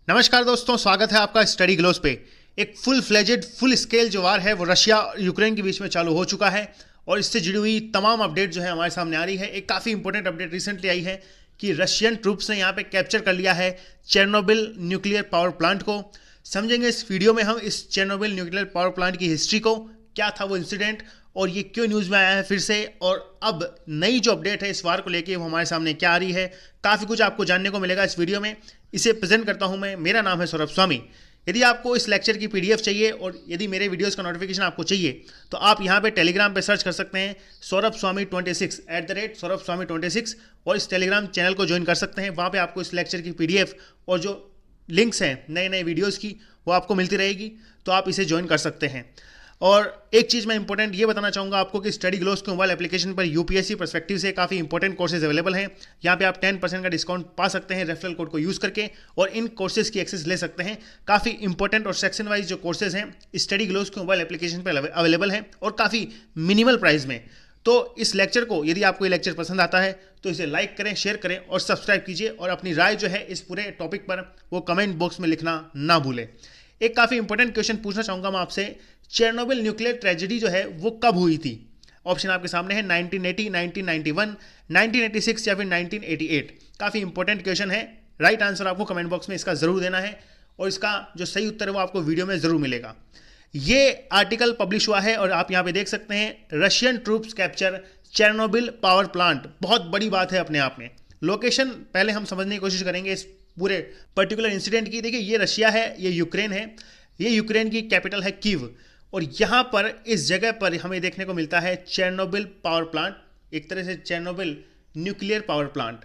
नमस्कार दोस्तों, स्वागत है आपका स्टडी ग्लोस पे। एक फुल फ्लेजेड फुल स्केल जो वार है वो रशिया और यूक्रेन के बीच में चालू हो चुका है और इससे जुड़ी हुई तमाम अपडेट जो है हमारे सामने आ रही है। एक काफ़ी इंपॉर्टेंट अपडेट रिसेंटली आई है कि रशियन ट्रूप्स ने यहाँ पे कैप्चर कर लिया है चेर्नोबिल न्यूक्लियर पावर प्लांट को। समझेंगे इस वीडियो में हम इस चेर्नोबिल न्यूक्लियर पावर प्लांट की हिस्ट्री को, क्या था वो इंसिडेंट और ये क्यों न्यूज़ में आया है फिर से, और अब नई जो अपडेट है इस वार को लेके वो हमारे सामने क्या आ रही है। काफ़ी कुछ आपको जानने को मिलेगा इस वीडियो में। इसे प्रेजेंट करता हूं मैं, मेरा नाम है सौरभ स्वामी। यदि आपको इस लेक्चर की पीडीएफ चाहिए और यदि मेरे वीडियोस का नोटिफिकेशन आपको चाहिए तो आप यहाँ पे टेलीग्राम पे सर्च कर सकते हैं सौरभ स्वामी 26 @सौरभ स्वामी 26 और इस टेलीग्राम चैनल को ज्वाइन कर सकते हैं। वहाँ पे आपको इस लेक्चर की पीडीएफ और जो लिंक्स हैं नए नए वीडियोज़ की वो आपको मिलती रहेगी, तो आप इसे ज्वाइन कर सकते हैं। और एक चीज़ मैं इंपॉर्टेंट ये बताना चाहूँगा आपको कि स्टडी ग्लोस के मोबाइल एप्लीकेशन पर यूपीएससी पर्सपेक्टिव से काफ़ी इंपॉर्टेंट कोर्सेज अवेलेबल हैं। यहाँ पे आप 10% का डिस्काउंट पा सकते हैं रेफरल कोड को यूज़ करके और इन कोर्सेज की एक्सेस ले सकते हैं। काफ़ी इंपॉर्टेंट और सेक्शन वाइज जो कोर्सेज हैं स्टडी ग्लोस के मोबाइल एप्लीकेशन पर अवेलेबल हैं और काफ़ी मिनिमल प्राइस में। तो इस लेक्चर को, यदि आपको ये लेक्चर पसंद आता है तो इसे लाइक करें, शेयर करें और सब्सक्राइब कीजिए और अपनी राय जो है इस पूरे टॉपिक पर वो कमेंट बॉक्स में लिखना ना भूलें। एक काफ़ी इंपॉर्टेंट क्वेश्चन पूछना चाहूँगा मैं आपसे, चेर्नोबिल न्यूक्लियर ट्रेजेडी जो है वो कब हुई थी? ऑप्शन आपके सामने है 1980, 1991, 1986 या फिर 1988। काफ़ी इंपॉर्टेंट क्वेश्चन है। राइट आंसर आपको कमेंट बॉक्स में इसका ज़रूर देना है और इसका जो सही उत्तर है वो आपको वीडियो में ज़रूर मिलेगा। ये आर्टिकल पब्लिश हुआ है और आप यहाँ पे देख सकते हैं Russian troops capture Chernobyl power plant. बहुत बड़ी बात है अपने आप में। लोकेशन पहले हम समझने की कोशिश करेंगे इस पूरे पर्टिकुलर इंसिडेंट की। देखिए, ये रशिया है, ये यूक्रेन है, ये यूक्रेन की कैपिटल है कीव और यहाँ पर इस जगह पर हमें देखने को मिलता है चेर्नोबिल पावर प्लांट, एक तरह से Chernobyl nuclear power plant.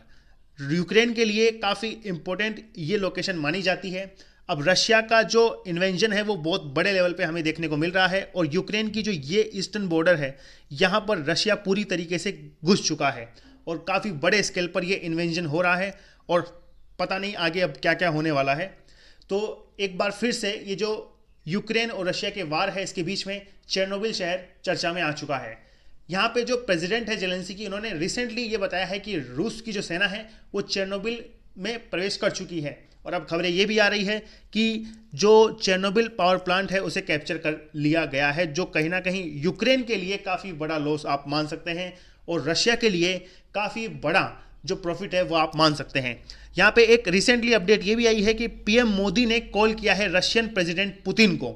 Ukraine के लिए काफ़ी इंपॉर्टेंट ये लोकेशन मानी जाती है। अब रशिया का जो इन्वेंशन है वो बहुत बड़े लेवल पे हमें देखने को मिल रहा है और यूक्रेन की जो ये ईस्टर्न बॉर्डर है यहाँ पर रशिया पूरी तरीके से घुस चुका है और काफ़ी बड़े स्केल पर ये इन्वेंशन हो रहा है और पता नहीं आगे अब क्या क्या होने वाला है। तो एक बार फिर से ये जो यूक्रेन और रशिया के वार है इसके बीच में चेर्नोबिल शहर चर्चा में आ चुका है। यहाँ पे जो प्रेसिडेंट है जेलेंस्की, उन्होंने रिसेंटली ये बताया है कि रूस की जो सेना है वो चेर्नोबिल में प्रवेश कर चुकी है और अब खबरें ये भी आ रही है कि जो चेर्नोबिल पावर प्लांट है उसे कैप्चर कर लिया गया है, जो कहीं ना कहीं यूक्रेन के लिए काफ़ी बड़ा लॉस आप मान सकते हैं और रशिया के लिए काफ़ी बड़ा जो प्रॉफिट है वो आप मान सकते हैं। यहाँ पे एक रिसेंटली अपडेट ये भी आई है कि पीएम मोदी ने कॉल किया है रशियन प्रेसिडेंट पुतिन को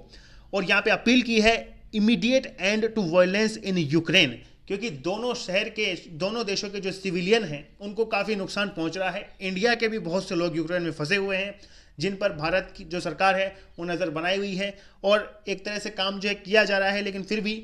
और यहाँ पे अपील की है immediate end to violence in Ukraine, क्योंकि दोनों देशों के जो सिविलियन हैं उनको काफ़ी नुकसान पहुँच रहा है। इंडिया के भी बहुत से लोग यूक्रेन में फंसे हुए हैं जिन पर भारत की जो सरकार है वो नज़र बनाई हुई है और एक तरह से काम जो है किया जा रहा है, लेकिन फिर भी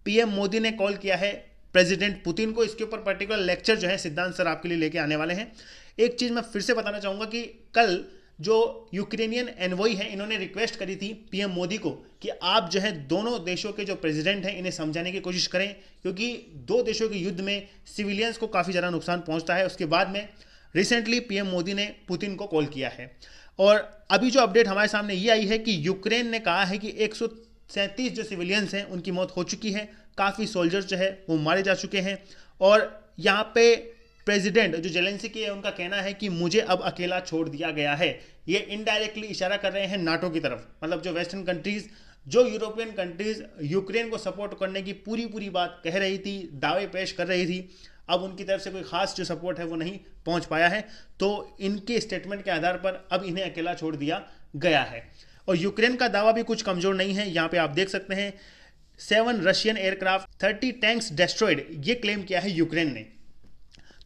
पीएम मोदी ने कॉल किया है प्रेसिडेंट पुतिन को। इसके ऊपर पर्टिकुलर लेक्चर जो है सिद्धांत सर आपके लिए लेके आने वाले हैं। एक चीज़ मैं फिर से बताना चाहूँगा कि कल जो यूक्रेनियन एनवॉय है इन्होंने रिक्वेस्ट करी थी पीएम मोदी को कि आप जो है दोनों देशों के जो प्रेसिडेंट हैं इन्हें समझाने की कोशिश करें, क्योंकि दो देशों के युद्ध में सिविलियंस को काफ़ी ज़्यादा नुकसान पहुँचता है। उसके बाद में रिसेंटली पीएम मोदी ने पुतिन को कॉल किया है और अभी जो अपडेट हमारे सामने ये आई है कि यूक्रेन ने कहा है कि 137 जो सिविलियंस हैं उनकी मौत हो चुकी है, काफ़ी सोल्जर्स जो है वो मारे जा चुके हैं और यहाँ पे प्रेसिडेंट जो जेलेंस्की है उनका कहना है कि मुझे अब अकेला छोड़ दिया गया है। ये इनडायरेक्टली इशारा कर रहे हैं नाटो की तरफ, मतलब जो वेस्टर्न कंट्रीज़, जो यूरोपियन कंट्रीज़ यूक्रेन को सपोर्ट करने की पूरी बात कह रही थी, दावे पेश कर रही थी, अब उनकी तरफ से कोई खास जो सपोर्ट है वो नहीं पहुंच पाया है। तो इनके स्टेटमेंट के आधार पर अब इन्हें अकेला छोड़ दिया गया है और यूक्रेन का दावा भी कुछ कमज़ोर नहीं है। यहाँ पे आप देख सकते हैं 7 रशियन एयरक्राफ्ट, 30 टैंक्स डेस्ट्रॉयड, ये क्लेम किया है यूक्रेन ने।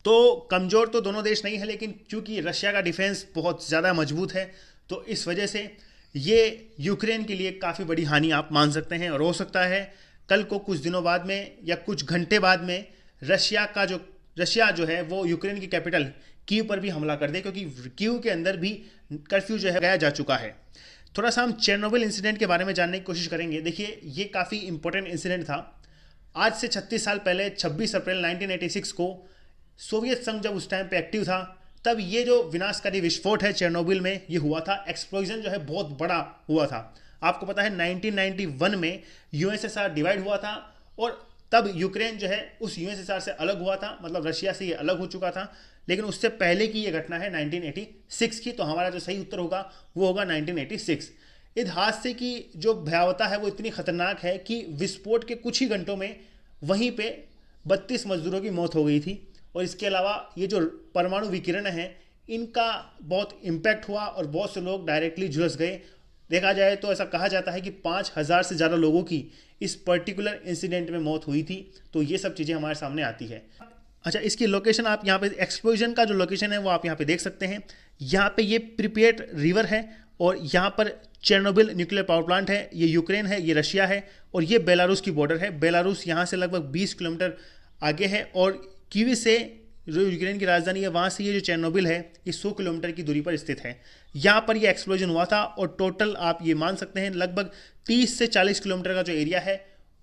तो कमज़ोर तो दोनों देश नहीं है, लेकिन क्योंकि रशिया का डिफेंस बहुत ज़्यादा मजबूत है तो इस वजह से ये यूक्रेन के लिए काफ़ी बड़ी हानि आप मान सकते हैं और हो सकता है कल को कुछ दिनों बाद में या कुछ घंटे बाद में रशिया जो है वो यूक्रेन की कैपिटल कीव पर भी हमला कर दे, क्योंकि कीव के अंदर भी कर्फ्यू जो है लगाया जा चुका है। थोड़ा सा हम चेर्नोबिल इंसिडेंट के बारे में जानने की कोशिश करेंगे। देखिए, ये काफ़ी इंपॉर्टेंट इंसिडेंट था। आज से 36 साल पहले 26 अप्रैल 1986 को सोवियत संघ जब उस टाइम पे एक्टिव था तब ये जो विनाशकारी विस्फोट है चेर्नोबिल में ये हुआ था। एक्सप्लोजन जो है बहुत बड़ा हुआ था। आपको पता है 1991 में यूएसएसआर डिवाइड हुआ था और तब यूक्रेन जो है उस यूएसएसआर से अलग हुआ था, मतलब रशिया से ये अलग हो चुका था। लेकिन उससे पहले की ये घटना है 1986 की, तो हमारा जो सही उत्तर होगा वो होगा 1986। इस हादसे की जो भयावहता है वो इतनी खतरनाक है कि विस्फोट के कुछ ही घंटों में वहीं पे 32 मजदूरों की मौत हो गई थी। और इसके अलावा ये जो परमाणु विकिरण है इनका बहुत इम्पैक्ट हुआ और बहुत से लोग डायरेक्टली झुलस गए। देखा जाए तो ऐसा कहा जाता है कि 5,000 से ज़्यादा लोगों की इस पर्टिकुलर इंसिडेंट में मौत हुई थी। तो ये सब चीज़ें हमारे सामने आती है। अच्छा, इसकी लोकेशन आप यहाँ पे एक्सप्लोजन का जो लोकेशन है वो आप यहाँ पे देख सकते हैं। यहाँ पे ये प्रिपेट रिवर है और यहाँ पर चेर्नोबिल न्यूक्लियर पावर प्लांट है। ये यूक्रेन है, ये रशिया है और ये बेलारूस की बॉर्डर है। बेलारूस यहाँ से लगभग 20 किलोमीटर आगे है और कीव से जो यूक्रेन की राजधानी है वहाँ से ये जो चेर्नोबिल है ये 100 किलोमीटर की दूरी पर स्थित है। यहाँ पर ये एक्सप्लोजन हुआ था और टोटल आप ये मान सकते हैं लगभग 30 से 40 किलोमीटर का जो एरिया है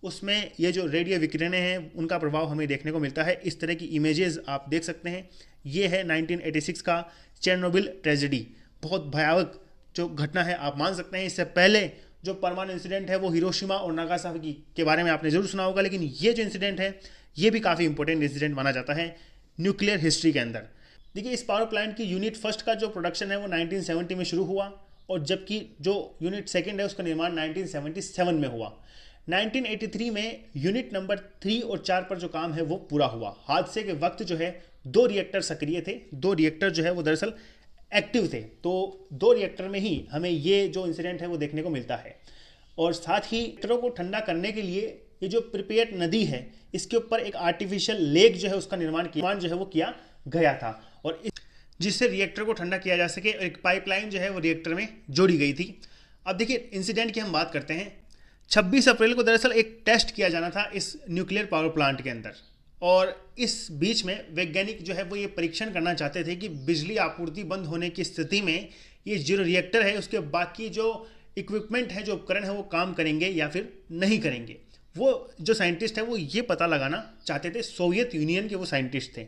उसमें ये जो रेडियो विकिरणें हैं उनका प्रभाव हमें देखने को मिलता है। इस तरह की इमेजेस आप देख सकते हैं। ये है 1986 का चेर्नोबिल ट्रेजेडी। बहुत भयावह जो घटना है आप मान सकते हैं। इससे पहले जो परमाणु इंसिडेंट है वो हिरोशिमा और नागासाकी के बारे में आपने जरूर सुना होगा, लेकिन ये जो इंसिडेंट है ये भी काफ़ी इंपॉर्टेंट इंसिडेंट माना जाता है न्यूक्लियर हिस्ट्री के अंदर। देखिए, इस पावर प्लांट की यूनिट फर्स्ट का जो प्रोडक्शन है वो 1970 में शुरू हुआ और जबकि जो यूनिट सेकंड है उसका निर्माण 1977 में हुआ। 1983 में यूनिट नंबर 3 और 4 पर जो काम है वो पूरा हुआ। हादसे के वक्त जो है 2 रिएक्टर सक्रिय थे, 2 रिएक्टर जो है वो दरअसल एक्टिव थे। तो 2 रिएक्टर में ही हमें ये जो इंसिडेंट है वो देखने को मिलता है। और साथ ही रिएक्टरों को ठंडा करने के लिए ये जो प्रिपेट नदी है इसके ऊपर एक आर्टिफिशियल लेक जो है उसका निर्माण जो है वो किया गया था और जिससे रिएक्टर को ठंडा किया जा सके। और एक पाइपलाइन जो है वो रिएक्टर में जोड़ी गई थी। अब देखिए, इंसिडेंट की हम बात करते हैं। 26 अप्रैल को दरअसल एक टेस्ट किया जाना था इस न्यूक्लियर पावर प्लांट के अंदर और इस बीच में वैज्ञानिक जो है वो ये परीक्षण करना चाहते थे कि बिजली आपूर्ति बंद होने की स्थिति में ये जो रिएक्टर है उसके बाकी जो इक्विपमेंट है, जो उपकरण है वो काम करेंगे या फिर नहीं करेंगे। वो जो साइंटिस्ट है वो ये पता लगाना चाहते थे। सोवियत यूनियन के वो साइंटिस्ट थे।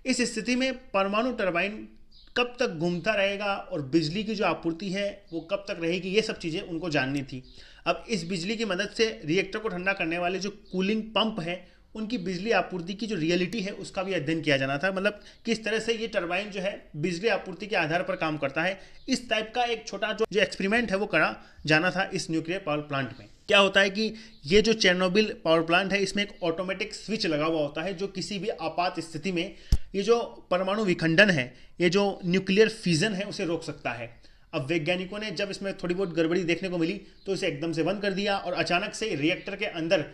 इस स्थिति में परमाणु टरबाइन कब तक घूमता रहेगा और बिजली की जो आपूर्ति है वो कब तक रहेगी, ये सब चीज़ें उनको जाननी थी। अब इस बिजली की मदद से रिएक्टर को ठंडा करने वाले जो कूलिंग पंप है उनकी बिजली आपूर्ति की जो रियलिटी है उसका भी अध्ययन किया जाना था। मतलब किस तरह से ये टरबाइन जो है बिजली आपूर्ति के आधार पर काम करता है, इस टाइप का एक छोटा जो एक्सपेरिमेंट है वो करा जाना था इस न्यूक्लियर पावर प्लांट में। क्या होता है कि ये जो चेर्नोबिल पावर प्लांट है इसमें एक ऑटोमेटिक स्विच लगा हुआ होता है जो किसी भी आपात स्थिति में ये जो परमाणु विखंडन है, ये जो न्यूक्लियर फिजन है उसे रोक सकता है। अब वैज्ञानिकों ने जब इसमें थोड़ी बहुत गड़बड़ी देखने को मिली तो इसे एकदम से बंद कर दिया और अचानक से रिएक्टर के अंदर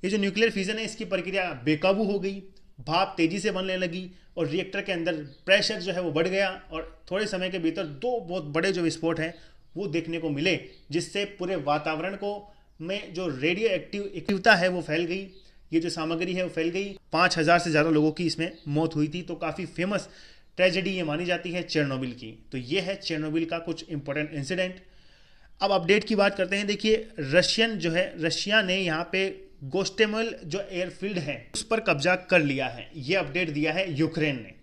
ये जो न्यूक्लियर फिजन है इसकी प्रक्रिया बेकाबू हो गई, भाप तेजी से बनने लगी और रिएक्टर के अंदर प्रेशर जो है वो बढ़ गया और थोड़े समय के भीतर 2 बहुत बड़े जो विस्फोट हैं वो देखने को मिले, जिससे पूरे वातावरण को में जो रेडियो एक्टिविटी है वो फैल गई। ये जो सामग्री है वो फैल गई। 5,000 से ज़्यादा लोगों की इसमें मौत हुई थी। तो काफ़ी फेमस ट्रेजेडी ये मानी जाती है चेर्नोबिल की। तो ये है चेर्नोबिल का कुछ इंपॉर्टेंट इंसिडेंट। अब अपडेट की बात करते हैं। देखिए, रशिया ने यहाँ पे गोस्टेमल जो एयरफील्ड है उस पर कब्जा कर लिया है। ये अपडेट दिया है यूक्रेन ने।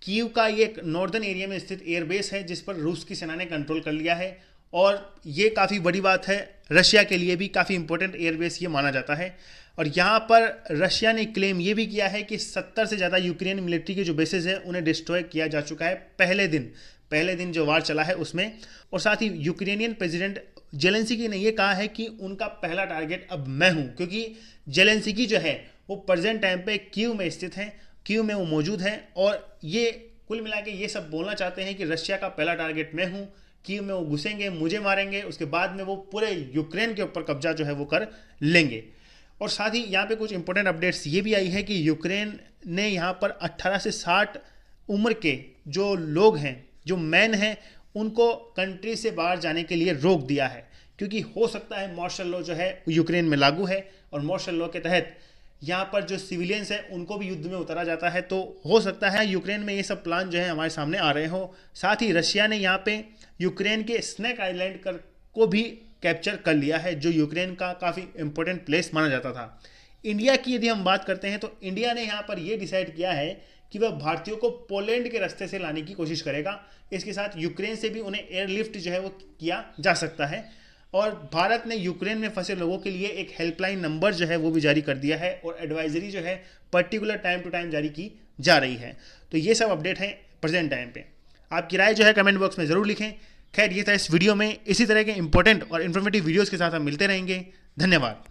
कीव का ये एक नॉर्दर्न एरिया में स्थित एयरबेस है जिस पर रूस की सेना ने कंट्रोल कर लिया है और ये काफ़ी बड़ी बात है। रशिया के लिए भी काफ़ी इंपॉर्टेंट एयरबेस ये माना जाता है। और यहाँ पर रशिया ने क्लेम ये भी किया है कि 70 से ज़्यादा यूक्रेन मिलिट्री के जो बेसेस हैं उन्हें डिस्ट्रॉय किया जा चुका है पहले दिन जो वार चला है उसमें। और साथ ही यूक्रेनियन प्रेसिडेंट जेलेंस्की ने ये कहा है कि उनका पहला टारगेट अब मैं हूँ, क्योंकि जेलेंस्की जो है वो प्रेजेंट टाइम पे कीव में स्थित है, कीव में वो मौजूद है और ये कुल मिला के ये सब बोलना चाहते हैं कि रशिया का पहला टारगेट मैं हूँ, कीव में वो घुसेंगे, मुझे मारेंगे, उसके बाद में वो पूरे यूक्रेन के ऊपर कब्जा जो है वो कर लेंगे। और साथ ही यहाँ पे कुछ इंपॉर्टेंट अपडेट्स ये भी आई है कि यूक्रेन ने यहाँ पर 18 से 60 उम्र के जो लोग हैं, जो मैन हैं, उनको कंट्री से बाहर जाने के लिए रोक दिया है, क्योंकि हो सकता है मार्शल लॉ जो है यूक्रेन में लागू है और मार्शल लॉ के तहत यहाँ पर जो सिविलियंस हैं उनको भी युद्ध में उतारा जाता है। तो हो सकता है यूक्रेन में ये सब प्लान जो है हमारे सामने आ रहे हो। साथ ही रशिया ने यहाँ पे यूक्रेन के स्नैक आइलैंड को भी कैप्चर कर लिया है, जो यूक्रेन का काफ़ी इंपॉर्टेंट प्लेस माना जाता था। इंडिया की यदि हम बात करते हैं तो इंडिया ने यहाँ पर यह डिसाइड किया है कि वह भारतीयों को पोलैंड के रास्ते से लाने की कोशिश करेगा। इसके साथ यूक्रेन से भी उन्हें एयरलिफ्ट जो है वो किया जा सकता है। और भारत ने यूक्रेन में फंसे लोगों के लिए एक हेल्पलाइन नंबर जो है वो भी जारी कर दिया है और एडवाइजरी जो है पर्टिकुलर टाइम टू टाइम जारी की जा रही है। तो ये सब अपडेट है प्रेजेंट टाइम पे। आपकी राय जो है कमेंट बॉक्स में ज़रूर लिखें। खैर ये था इस वीडियो में। इसी तरह के इंपॉर्टेंट और इन्फॉर्मेटिव वीडियोज़ के साथ हम मिलते रहेंगे। धन्यवाद।